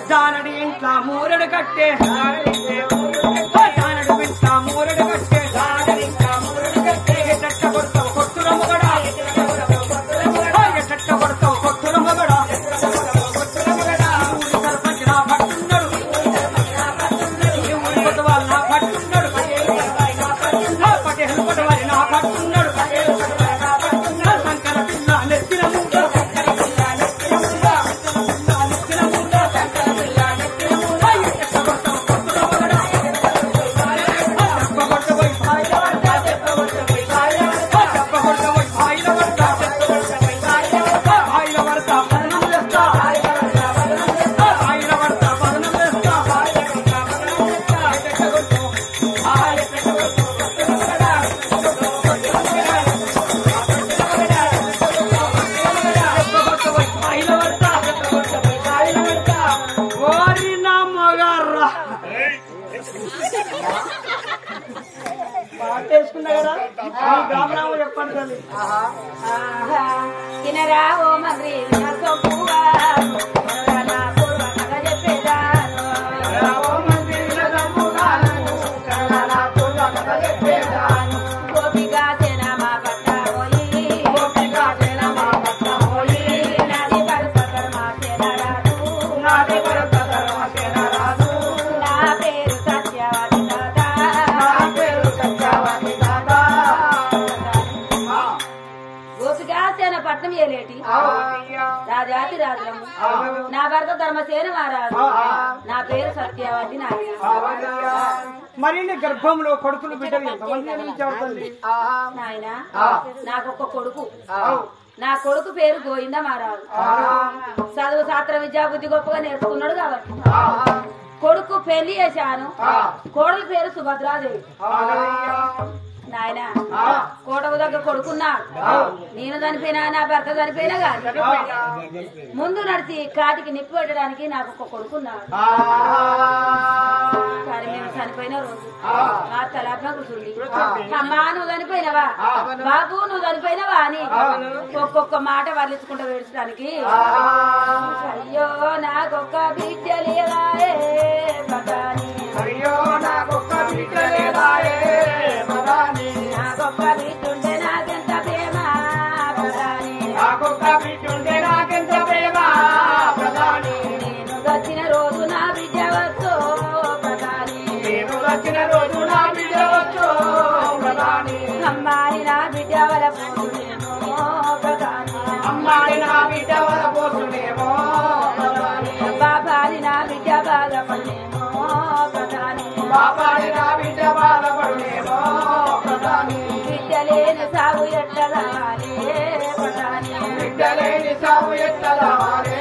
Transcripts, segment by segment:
జానడి ఇంట్లో మూరడు కట్టే జానడు ఇంట్లో మూరడు కట్టే ఎట్ట కొడతావు కొట్టుల మొగడా ఎట్ట కొడతావు కొట్టుల మొగడా సర్పంచ్ నా పట్టున్నాడు ఊరి కొత్త వాళ్ళు నా పట్టున్నాడు పటేలు కొత్త వారి నా పట్టున్నాడు సంకర పిల్ల నెత్తిన ముందు చేసుకున్నా కదా గ్రామరావు చెప్పండి తినరా ఓ మగ్రి సొప్పుగా గోపిగా మా పట్ట పోయి నాది పడతారు మా రాదు నా పేరు సత్యవతి గోపికాసేన పట్నం ఏలేటి రాజాతి రాజులము నా భర్త ధర్మసేన మహారాజు నా పేరు సత్యవతి మరి గర్భంలో కొడుకులు బిడ్డలు ఎంతమంది నాయన నాకొక కొడుకు నా కొడుకు పేరు గోవింద మహారాజు చదువు శాస్త్ర విద్యా బుద్ధి గొప్పగా నేర్చుకున్నాడు కాబట్టి కొడుకు పెళ్లి చేశాను కోడల పేరు సుభద్రాదేవి నాయన కోటకు దగ్గర కొడుకున్నాడు నేను చనిపోయినా నా భర్త చనిపోయినా కాదు ముందు నడిచి కాటికి నిప్పు పెట్టడానికి నాకు ఒక కొడుకున్నాడు కానీ మేము చనిపోయిన రోజు నా తలాపన కూర్చుంది అమ్మా నువ్వు చనిపోయినవా బాబు నువ్వు చనిపోయినవా అని ఒక్కొక్క మాట వర్లించుకుంటూ వేడ్చడానికి అయ్యో నాకొక్క బిడ్డ లేదాయే అయ్యో నాకొక్క బిడ్డ లేదాయే నాకొక్క బిడ్డుంటే నాకెంత ప్రేమ నాకొక్క బిడ్డుంటే నాకెంత ప్రేమ నేను వచ్చిన రోజు నా బిడ్డ వచ్చు నేను వచ్చిన రోజు నా బిడ్డ వచ్చు అమ్మాయి నా బిడ్డ వల పోసునేమో అమ్మాయి నా బిడ్డ వల పోసునేమో బాబాని నా బిడ్డ బాధపడేమో బాబాని నా బిడ్డ బాధపడేమో బిడ్డలేని సాగు ఎట్టదాలే బిడ్డలేని సాగు ఎట్టదాలే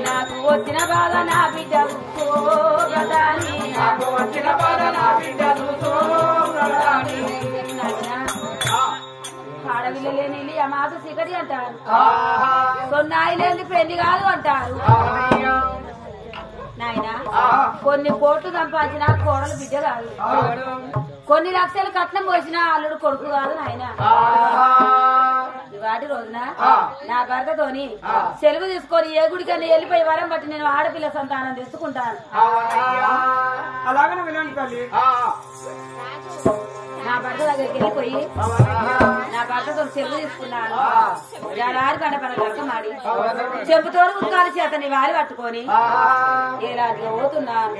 నాకు వచ్చిన బాధ నా బిడ్డ ప్రధాని నాకు వచ్చిన బాధ నా బిడ్డ ఆడవిల్లు లేని అమాస సిగడి అంటారు సొన్నాయి లేని పెళ్లి కాదు అంటారు నాయన కొన్ని కోట్లు సంపాదించిన కోడలు బిడ్డ కాదు కొన్ని లక్షలు కట్నం పోసిన అల్లుడు కొడుకు కాదు నాయన వాటి రోజున నా భర్తతోని సెలవు తీసుకొని ఏ గుడికన్నా వెళ్ళిపోయి వరం బట్టి నేను ఆడపిల్ల సంతానం తెచ్చుకుంటాను అలాగనే వినండి తల్లి నా భర్త దగ్గరికి వెళ్ళిపోయి నా భర్తతో సెలవు తీసుకున్నాను ఆరు గంట పని మాడి చెంపుతోడు ఉత్కాలి చేతని వారి పట్టుకొని ఎలాంటిగా పోతున్నాను